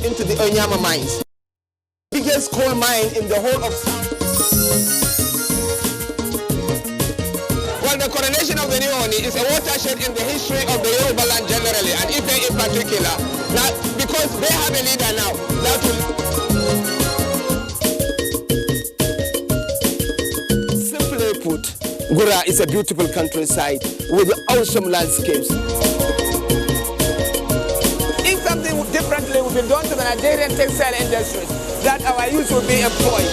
into the Onyama mines. Biggest coal mine in the whole of... Well, the coronation of the new Oni is a watershed in the history of the Yoruba land generally, and Ife in particular. Now, because they have a leader now. Simply put, Gura is a beautiful countryside with awesome landscapes. If something differently will be done to the Nigerian textile industries, that our youth will be employed.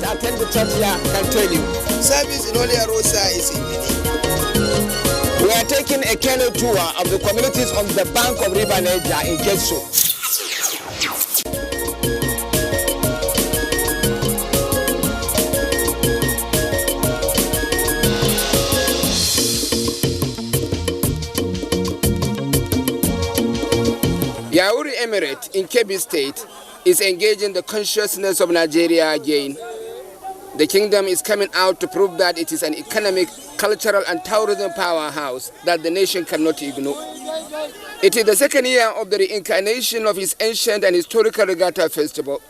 Attend the church here can tell you. Service in Holy Rosa is in Bini. We are taking a canoe tour of the communities on the bank of River Niger in Getso. Yawuri Emirate in Kebbi State is engaging the consciousness of Nigeria again. The kingdom is coming out to prove that it is an economic, cultural and tourism powerhouse that the nation cannot ignore. It is the second year of the reincarnation of its ancient and historical regatta festival.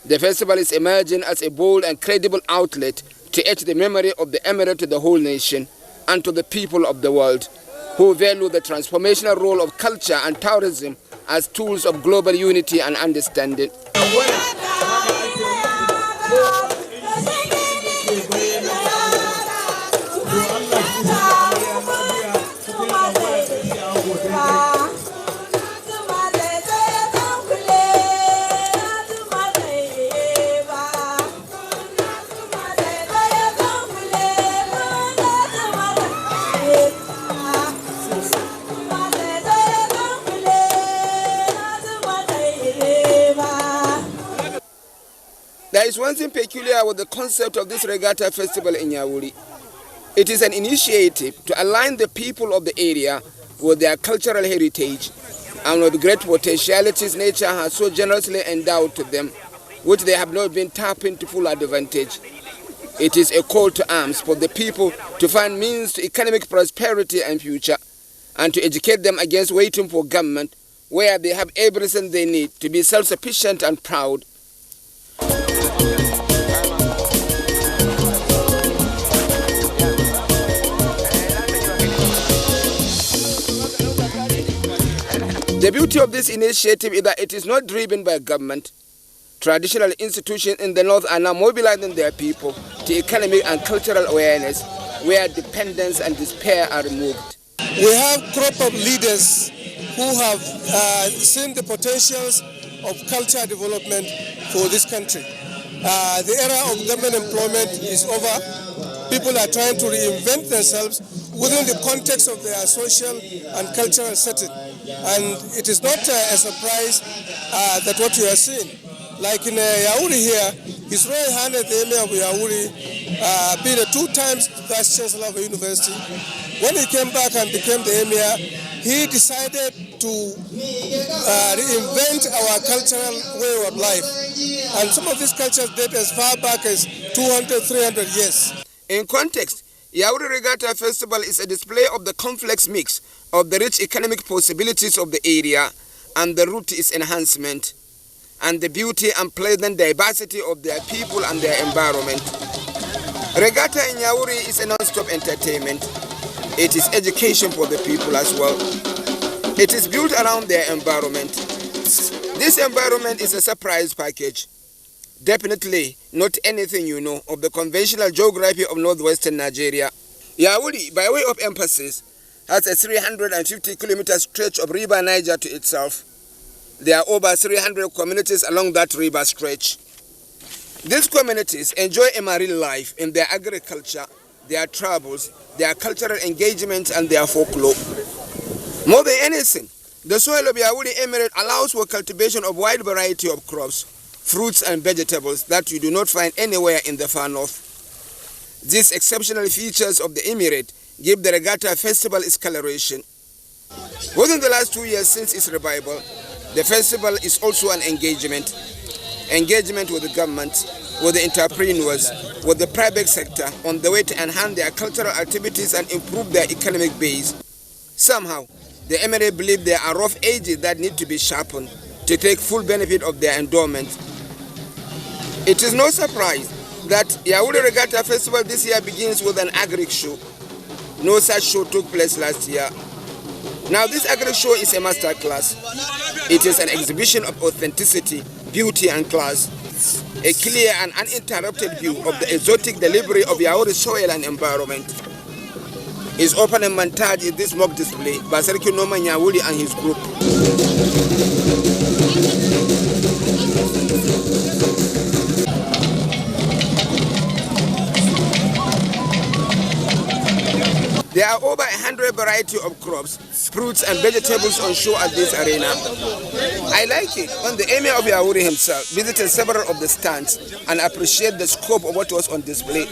The festival is emerging as a bold and credible outlet to etch the memory of the emirate to the whole nation and to the people of the world, who value the transformational role of culture and tourism as tools of global unity and understanding. There is one thing peculiar with the concept of this regatta festival in Yawuri. It is an initiative to align the people of the area with their cultural heritage and with great potentialities nature has so generously endowed to them, which they have not been tapping to full advantage. It is a call to arms for the people to find means to economic prosperity and future, and to educate them against waiting for government, where they have everything they need to be self-sufficient and proud. The beauty of this initiative is that it is not driven by government. Traditional institutions in the north are now mobilizing their people to economic and cultural awareness, where dependence and despair are removed. We have a crop of leaders who have seen the potentials of culture development for this country. The era of government employment is over. People are trying to reinvent themselves within the context of their social and cultural setting. And it is not a surprise that what we are seeing. Like in Yawuri here, His Royal Highness the Emir of Yawuri, being a 2 times Vice Chancellor of a university, when he came back and became the Emir, he decided to reinvent our cultural way of life. And some of these cultures date as far back as 200, 300 years. In context, Yawuri Regatta Festival is a display of the complex mix of the rich economic possibilities of the area and the root is enhancement, and the beauty and pleasant diversity of their people and their environment. Regatta in Yawuri is a non-stop entertainment. It is education for the people as well. It is built around their environment. This environment is a surprise package. Definitely not anything you know of the conventional geography of northwestern Nigeria. Yawuri, by way of emphasis, has a 350-kilometer stretch of River Niger to itself. There are over 300 communities along that river stretch. These communities enjoy a marine life in their agriculture, their travels, their cultural engagement, and their folklore. More than anything, the soil of Yawuri Emirate allows for cultivation of a wide variety of crops, fruits and vegetables that you do not find anywhere in the far north. These exceptional features of the Emirate give the Regatta Festival its coloration. Within the last 2 years since its revival, the festival is also an engagement with the government, with the entrepreneurs, with the private sector on the way to enhance their cultural activities and improve their economic base. Somehow, the emirate believe there are rough edges that need to be sharpened to take full benefit of their endowment. It is no surprise that Yawuri Regatta Festival this year begins with an agric show. No such show took place last year. Now this agric show is a master class. It is an exhibition of authenticity, beauty and class. A clear and uninterrupted view of the exotic delivery of Yawuri soil and environment. His opening montage in this mock display by Sarki Norman Yawuri and his group. There are over 100 varieties of crops, fruits and vegetables on show at this arena. I like it when the Emir of Yawuri himself visited several of the stands and appreciated the scope of what was on display.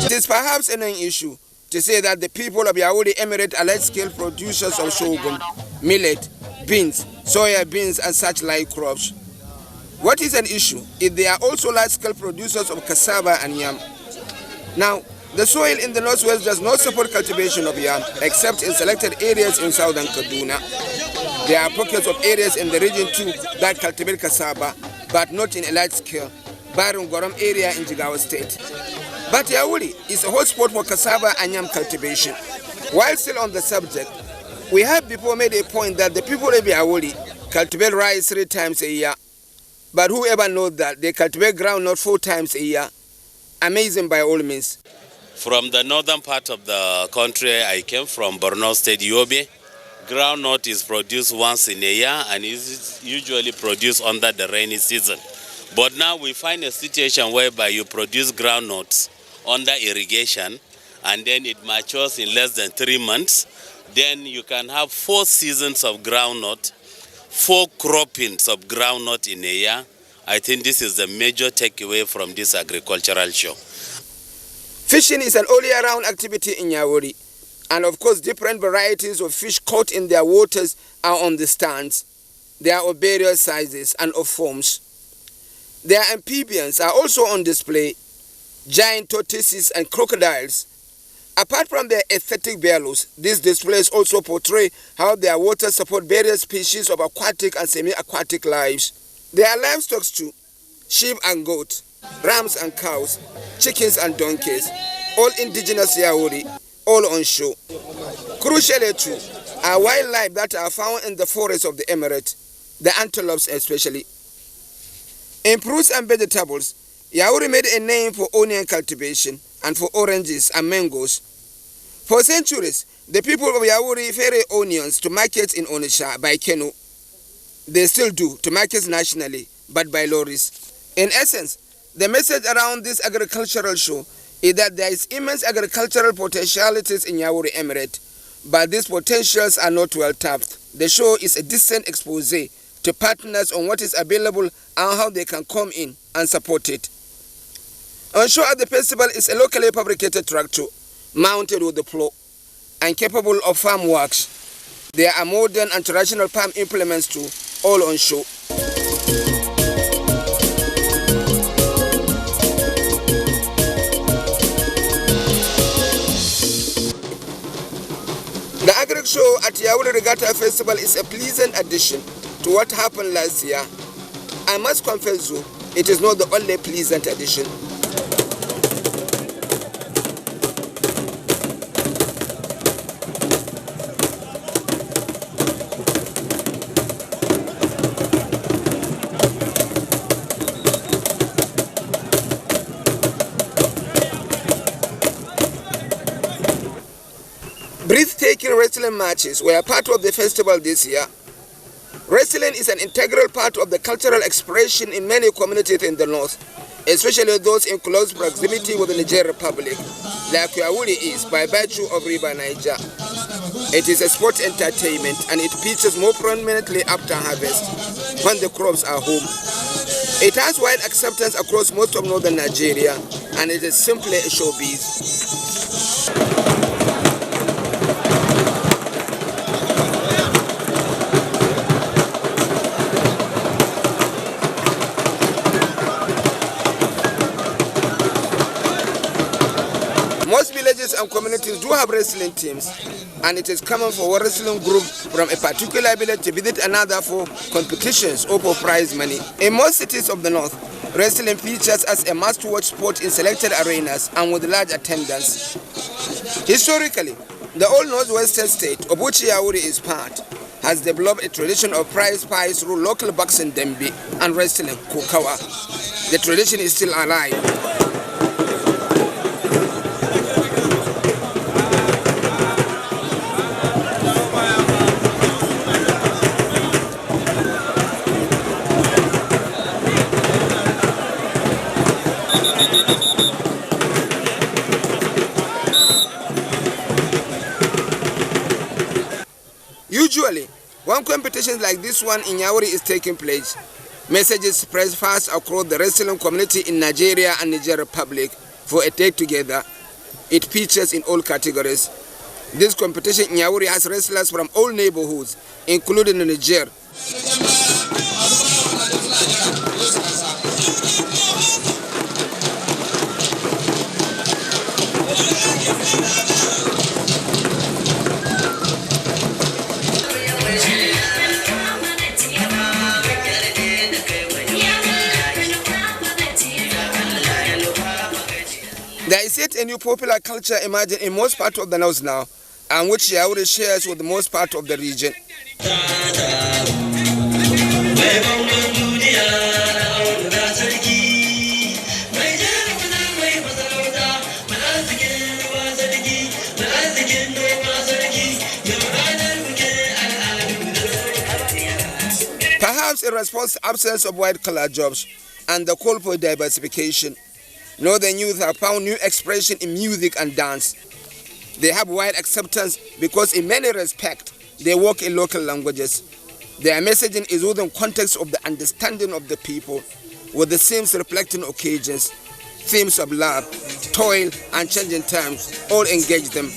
It is perhaps an issue to say that the people of Yawuri Emirate are large-scale producers of sorghum, millet, beans, soya beans and such like crops. What is an issue is they are also large-scale producers of cassava and yam. Now, the soil in the northwest does not support cultivation of yam, except in selected areas in southern Kaduna. There are pockets of areas in the region too that cultivate cassava, but not in a large scale, barring Goram area in Jigawa State. But Yawuri is a hotspot for cassava and yam cultivation. While still on the subject, we have before made a point that the people of Yawuri cultivate rice 3 times a year. But whoever knows that they cultivate groundnut 4 times a year? Amazing by all means. From the northern part of the country, I came from Borno State, Yobe. Groundnut is produced once in a year and is usually produced under the rainy season. But now we find a situation whereby you produce groundnuts under irrigation and then it matures in less than 3 months. Then you can have 4 seasons of groundnut, 4 croppings of groundnut in a year. I think this is the major takeaway from this agricultural show. Fishing is an all-year-round activity in Yawuri. And of course, different varieties of fish caught in their waters are on the stands. They are of various sizes and of forms. Their amphibians are also on display, giant tortoises and crocodiles. Apart from their aesthetic values, these displays also portray how their waters support various species of aquatic and semi-aquatic lives. There are livestock too, sheep and goat, rams and cows, chickens and donkeys, all indigenous Yawuri, all on show. Crucially too, are wildlife that are found in the forests of the emirate, the antelopes especially. In fruits and vegetables, Yawuri made a name for onion cultivation and for oranges and mangoes. For centuries, the people of Yawuri ferry onions to markets in Onitsha by canoe. They still do, to markets nationally, but by lorries. In essence, the message around this agricultural show is that there is immense agricultural potentialities in Yawuri Emirate, but these potentials are not well tapped. The show is a decent expose to partners on what is available and how they can come in and support it. On show at the festival is a locally fabricated tractor mounted with a plow and capable of farm works. There are modern and traditional farm implements too, all on show. The Agric Show at Yawuri Regatta Festival is a pleasant addition to what happened last year. I must confess though, it is not the only pleasant addition. Breathtaking wrestling matches were part of the festival this year. Wrestling is an integral part of the cultural expression in many communities in the north, especially those in close proximity with the Nigerian Republic, like Yawuri is by virtue of River Niger. It is a sports entertainment and it features more prominently after harvest, when the crops are home. It has wide acceptance across most of northern Nigeria, and it is simply a showbiz. villages and communities do have wrestling teams, and it is common for one wrestling group from a particular village to visit another for competitions or for prize money. In most cities of the north, wrestling features as a must-watch sport in selected arenas and with large attendance. Historically, the old northwestern state, of which Yawuri is part, has developed a tradition of prize fights through local boxing dembe and wrestling kokawa. The tradition is still alive. Usually, when competitions like this one in Yawuri is taking place, messages spread fast across the wrestling community in Nigeria and Niger Republic for a take together. It features in all categories. This competition in Yawuri has wrestlers from all neighborhoods, including Niger. There is yet a new popular culture emerging in most parts of the north now, and which Yawuri shares with most part of the region. Perhaps in response to the absence of white-collar jobs and the call for diversification, northern youth have found new expression in music and dance. They have wide acceptance because in many respects, they work in local languages. Their messaging is within context of the understanding of the people, with the themes reflecting occasions, themes of love, toil, and changing times, all engage them.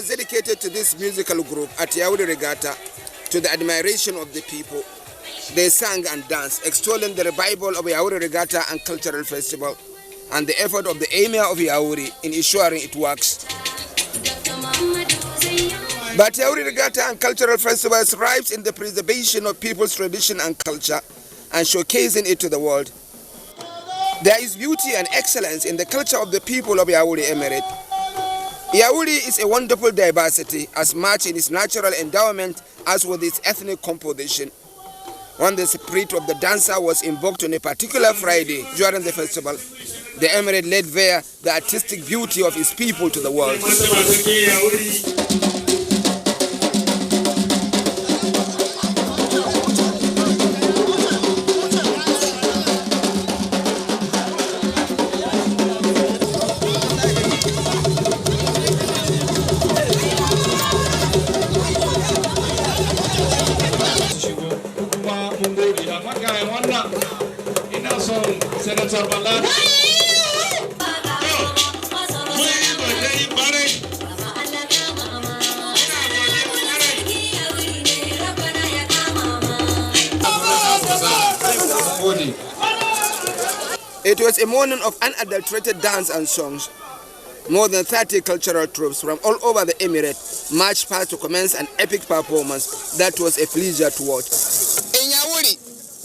Dedicated to this musical group at Yawuri Regatta to the admiration of the people. They sang and danced, extolling the revival of Yawuri Regatta and Cultural Festival and the effort of the Emir of Yawuri in ensuring it works. But Yawuri Regatta and Cultural Festival thrives in the preservation of people's tradition and culture and showcasing it to the world. There is beauty and excellence in the culture of the people of Yawuri Emirate. Yawuri is a wonderful diversity as much in its natural endowment as with its ethnic composition. When the spirit of the dancer was invoked on a particular Friday during the festival, the emirate laid bare the artistic beauty of its people to the world. It was a morning of unadulterated dance and songs. More than 30 cultural troops from all over the emirate marched past to commence an epic performance that was a pleasure to watch. In Yawuri,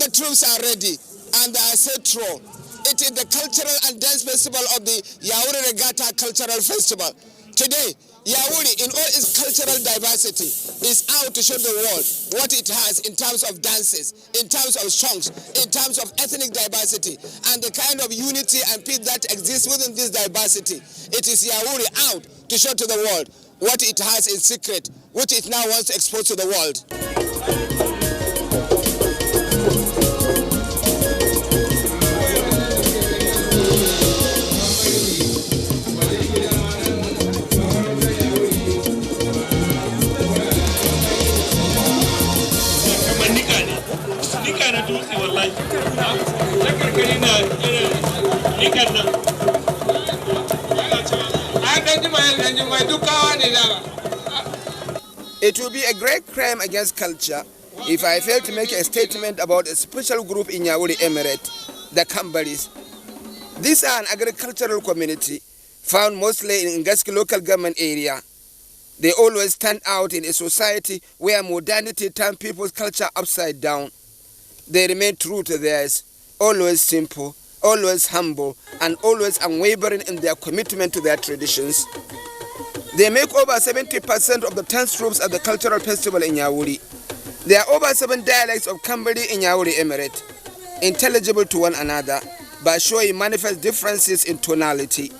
the troops are ready and they are set through. It is the cultural and dance festival of the Yawuri Regatta Cultural Festival. Today, Yawuri, in all its cultural diversity, is out to show the world what it has in terms of dances, in terms of songs, in terms of ethnic diversity, and the kind of unity and peace that exists within this diversity. It is Yawuri out to show to the world what it has in secret, which it now wants to expose to the world. It will be a great crime against culture if I fail to make a statement about a special group in Yawuri Emirate, the Kambaris. These are an agricultural community found mostly in Ngaski local government area. They always stand out in a society where modernity turned people's culture upside down. They remain true to theirs, always simple, always humble, and always unwavering in their commitment to their traditions. They make over 70% of the dance troops at the cultural festival in Yawuri. There are over 7 dialects of Kambari in Yawuri Emirate, intelligible to one another, but showing manifest differences in tonality.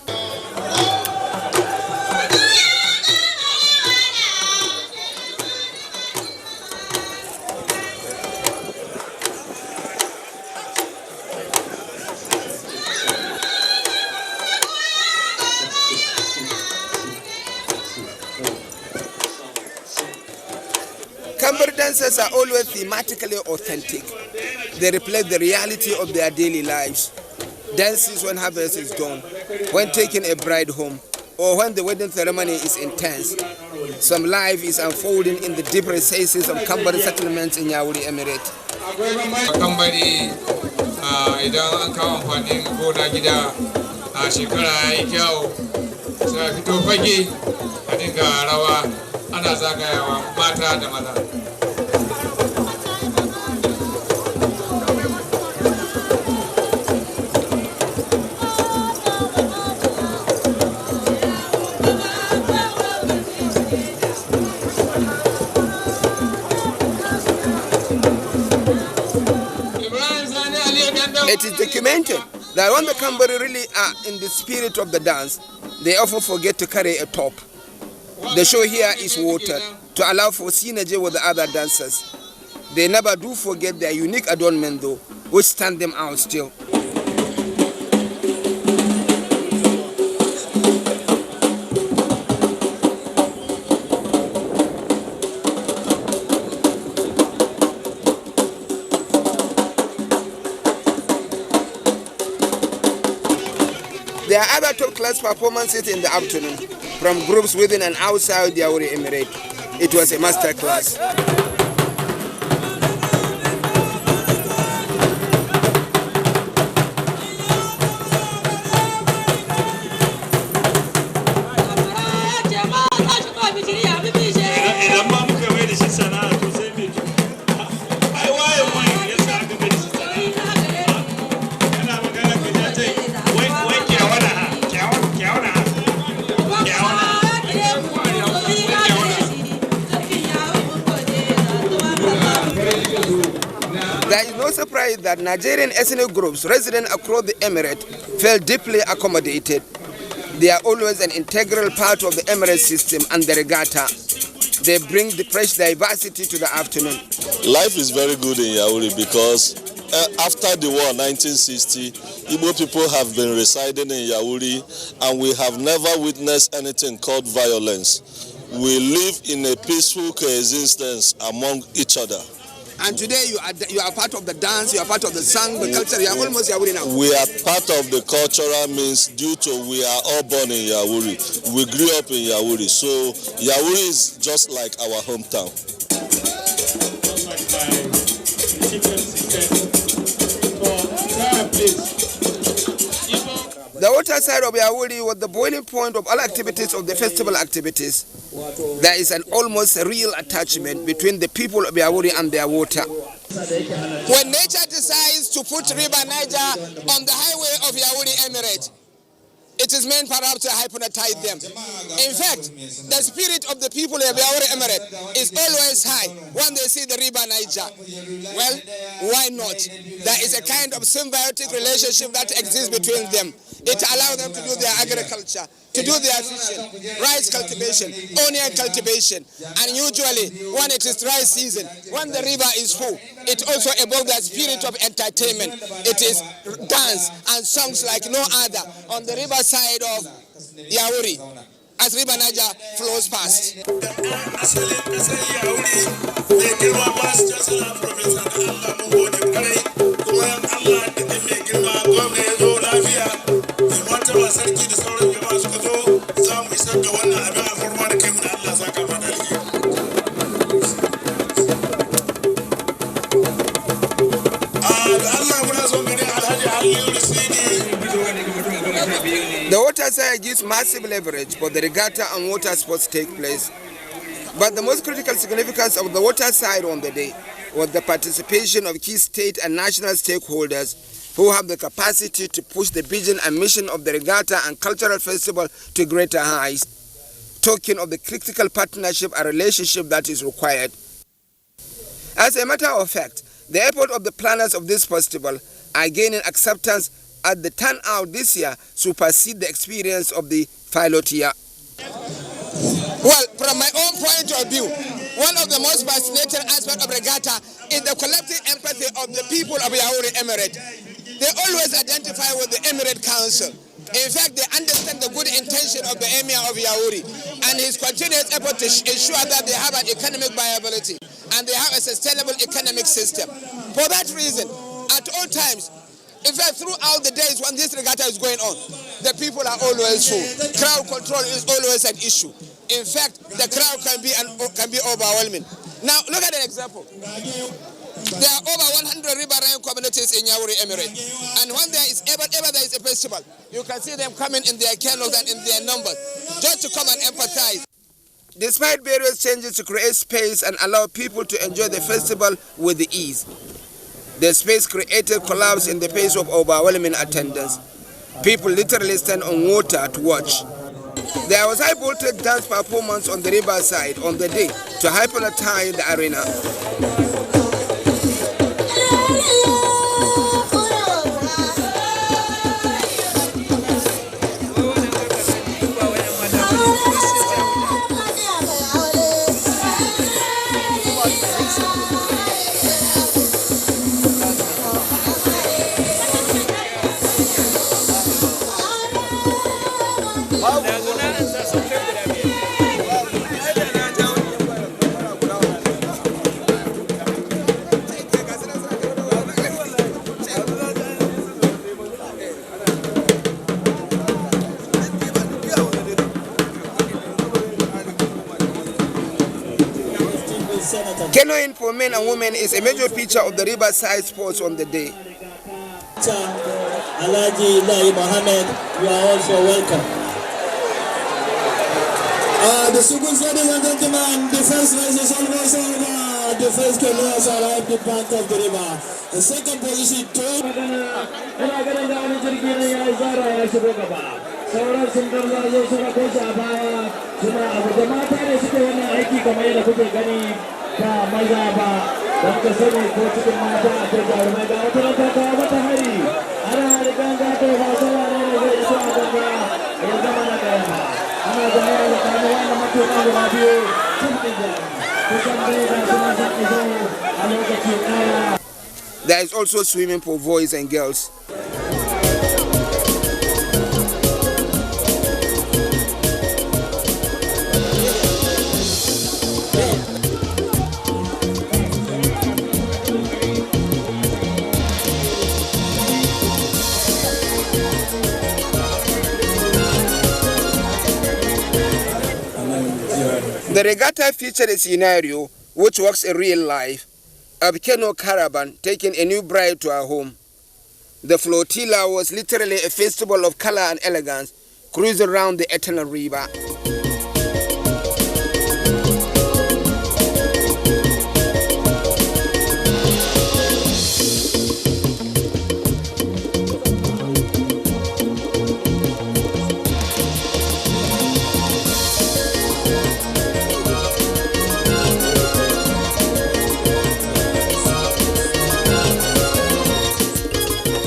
Kambari dances are always thematically authentic. They reflect the reality of their daily lives. Dances when harvest is done, when taking a bride home, or when the wedding ceremony is intense. Some life is unfolding in the deep recesses of Kambari settlements in Yawuri Emirate. Kambari idan an kawo amfanin gona gida a shekara ya yi kyau sai fito fage a dinga rawa ana zagayawa mata da maza. It is documented that when the Kambari really are in the spirit of the dance, they often forget to carry a top. The show here is watered to allow for synergy with the other dancers. They never do forget their unique adornment though, which stand them out still. There are other top-class performances in the afternoon from groups within and outside the Yawuri Emirate. It was a master class. There is no surprise that Nigerian ethnic groups resident across the Emirate felt deeply accommodated. They are always an integral part of the Emirate system and the regatta. They bring the fresh diversity to the afternoon. Life is very good in Yawuri because after the war 1960, Igbo people have been residing in Yawuri and we have never witnessed anything called violence. We live in a peaceful coexistence among each other. And today you are part of the dance, you are part of the song, the culture, you are almost Yawuri now. We are part of the cultural means due to we are all born in Yawuri. We grew up in Yawuri, so Yawuri is just like our hometown. The water side of Yawuri was the boiling point of all activities of the festival activities. There is an almost real attachment between the people of Yawuri and their water. When nature decides to put River Niger on the highway of Yawuri Emirate, it is meant perhaps to hypnotize them. In fact, the spirit of the people of Yawuri Emirate is always high when they see the River Niger. Well, why not? There is a kind of symbiotic relationship that exists between them. It allows them to do their agriculture, to do their fishing, rice cultivation, onion cultivation. And usually, when it is dry season, when the river is full, it also evokes the spirit of entertainment. It is dance and songs like no other on the river side of Yawuri as River Niger flows past. side gives massive leverage for the regatta and water sports to take place. But the most critical significance of the water side on the day was the participation of key state and national stakeholders who have the capacity to push the vision and mission of the regatta and cultural festival to greater heights, token of the critical partnership and relationship that is required. As a matter of fact, the effort of the planners of this festival are gaining acceptance as the turnout this year supersede the experience of the pilot year. Well, from my own point of view, one of the most fascinating aspects of regatta is the collective empathy of the people of Yawuri Emirate. They always identify with the Emirate Council. In fact, they understand the good intention of the Emir of Yawuri and his continuous effort to ensure that they have an economic viability and they have a sustainable economic system. For that reason, at all times, in fact, throughout the days when this regatta is going on, the people are always full. Crowd control is always an issue. In fact, the crowd can be overwhelming. Now, look at an example. There are over 100 riverine communities in Yawuri Emirate. And when there is ever there is a festival, you can see them coming in their canoes and in their numbers, just to come and empathize. Despite various changes to create space and allow people to enjoy the festival with ease, the space created collapsed in the face of overwhelming attendance. People literally stand on water to watch. There was high voltage dance performance on the riverside on the day to hypnotize the arena. Canoeing for men and women is a major feature of the riverside sports on the day. Alaji Lai Mohammed, you are also welcome. The Sugun ladies and gentlemen, the first race is almost over. The first canoe has arrived at the bank of the river. The second position, sauran sun garzazo suka kosa a baya suna abu da mata ne suke wannan aiki kamar yadda kuke gani ba maza ba don ka sani ko cikin mata akwai jarumai ga wata ranta kawo mata hari ana ganga to ba sama ne zai iso a ganga ya zama na gaya ana zama da kanu wannan matuƙa guda biyu cikin jarumai kusan dai ga suna son iso a lokaci ɗaya. There is also swimming for boys and girls. The regatta featured a scenario which works in real life, a canoe caravan taking a new bride to her home. The flotilla was literally a festival of color and elegance, cruising around the eternal river.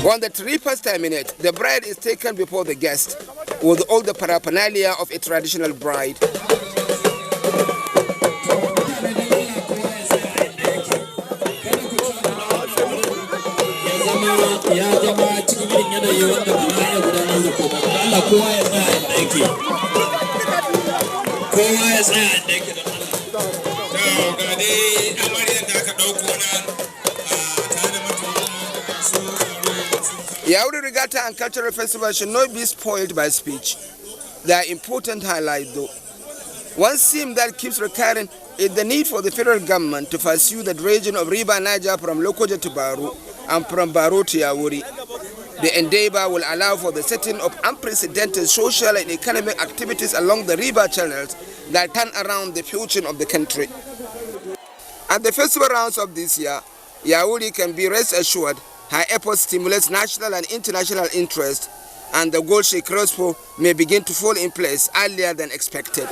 When the trippers terminate, the bride is taken before the guest with all the paraphernalia of a traditional bride. Yawuri Regatta and Cultural Festival should not be spoiled by speech. They are important highlights though. One theme that keeps recurring is the need for the federal government to pursue the dredging of River Niger from Lokoja to Baru and from Baru to Yawuri. The endeavor will allow for the setting of unprecedented social and economic activities along the river channels that turn around the future of the country. At the festival rounds of this year, Yawuri can be rest assured her efforts stimulate national and international interest, and the goal she crossed for may begin to fall in place earlier than expected.